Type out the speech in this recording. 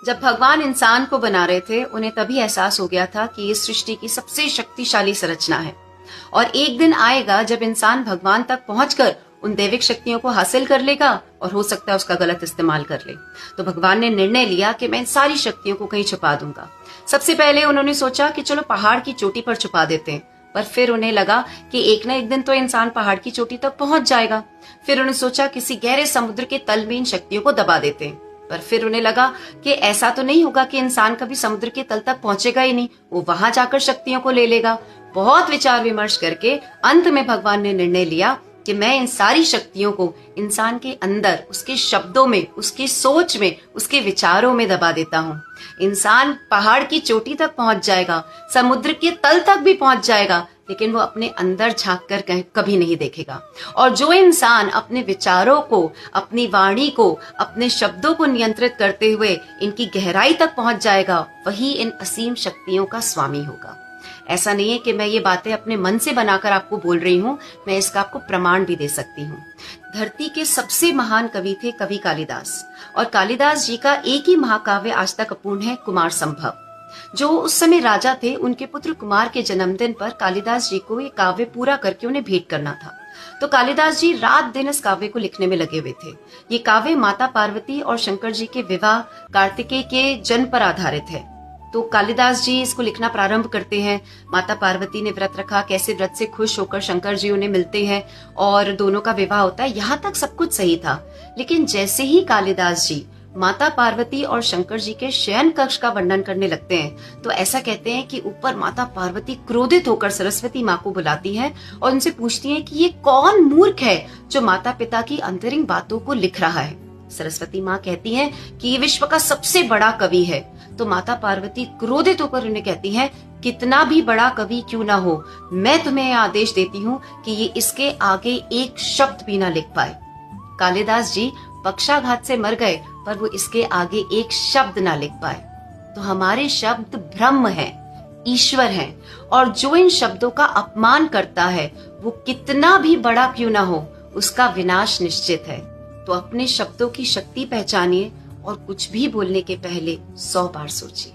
जब भगवान इंसान को बना रहे थे, उन्हें तभी एहसास हो गया था कि ये सृष्टि की सबसे शक्तिशाली संरचना है और एक दिन आएगा जब इंसान भगवान तक पहुंचकर उन दैविक शक्तियों को हासिल कर लेगा और हो सकता है उसका गलत इस्तेमाल कर ले। तो भगवान ने निर्णय लिया कि मैं इन सारी शक्तियों को कहीं छुपा दूंगा। सबसे पहले उन्होंने सोचा कि चलो पहाड़ की चोटी पर छुपा देते हैं, पर फिर उन्हें लगा कि एक न एक दिन तो इंसान पहाड़ की चोटी तक पहुंच जाएगा। फिर उन्होंने सोचा किसी गहरे समुद्र के तल में इन शक्तियों को दबा देते हैं, पर फिर उन्हें लगा कि ऐसा तो नहीं होगा कि इंसान कभी समुद्र के तल तक पहुंचेगा ही नहीं, वो वहां जाकर शक्तियों को ले लेगा। बहुत विचार विमर्श करके अंत में भगवान ने निर्णय लिया कि मैं इन सारी शक्तियों को इंसान के अंदर, उसके शब्दों में, उसकी सोच में, उसके विचारों में दबा देता हूँ। इंसान पहाड़ की चोटी तक पहुंच जाएगा, समुद्र के तल तक भी पहुंच जाएगा, लेकिन वो अपने अंदर झांक कर कभी नहीं देखेगा। और जो इंसान अपने विचारों को, अपनी वाणी को, अपने शब्दों को नियंत्रित करते हुए इनकी गहराई तक पहुंच जाएगा, वही इन असीम शक्तियों का स्वामी होगा। ऐसा नहीं है कि मैं ये बातें अपने मन से बनाकर आपको बोल रही हूँ, मैं इसका आपको प्रमाण भी दे सकती हूँ। धरती के सबसे महान कवि थे कवि कालिदास, और कालिदास जी का एक ही महाकाव्य आज तक अपूर्ण है, कुमार संभव। जो उस समय राजा थे, उनके पुत्र कुमार के जन्मदिन पर कालिदास जी को ये काव्य पूरा करके उन्हें भेंट करना था। तो कालिदास जी रात दिन इस काव्य को लिखने में लगे हुए थे। ये काव्य माता पार्वती और शंकर जी के विवाह, कार्तिकेय के जन्म पर आधारित है। तो कालिदास जी इसको लिखना प्रारंभ करते हैं। माता पार्वती ने व्रत रखा, कैसे व्रत से खुश होकर शंकर जी उन्हें मिलते हैं और दोनों का विवाह होता है। यहाँ तक सब कुछ सही था, लेकिन जैसे ही कालिदास जी माता पार्वती और शंकर जी के शयन कक्ष का वर्णन करने लगते हैं, तो ऐसा कहते हैं कि ऊपर माता पार्वती क्रोधित होकर सरस्वती माँ को बुलाती है और उनसे पूछती है कि ये कौन मूर्ख है जो माता पिता की अंतरिंग बातों को लिख रहा है। सरस्वती माँ कहती है कि ये विश्व का सबसे बड़ा कवि है। तो माता पार्वती क्रोधित होकर उन्हें कहती है, कितना भी बड़ा कवि क्यों ना हो, मैं तुम्हें आदेश देती हूँ कि ये इसके आगे एक शब्द भी ना लिख पाए। कालिदास जी पक्षाघात से मर गए, पर वो इसके आगे एक शब्द ना लिख पाए। तो हमारे शब्द ब्रह्म हैं, ईश्वर हैं, और जो इन शब्दों का अपमान करता है, वो कितना भी बड़ा क्यों ना हो, उसका विनाश निश्चित है। तो अपने शब्दों की शक्ति पहचानिए और कुछ भी बोलने के पहले 100 बार सोचिए।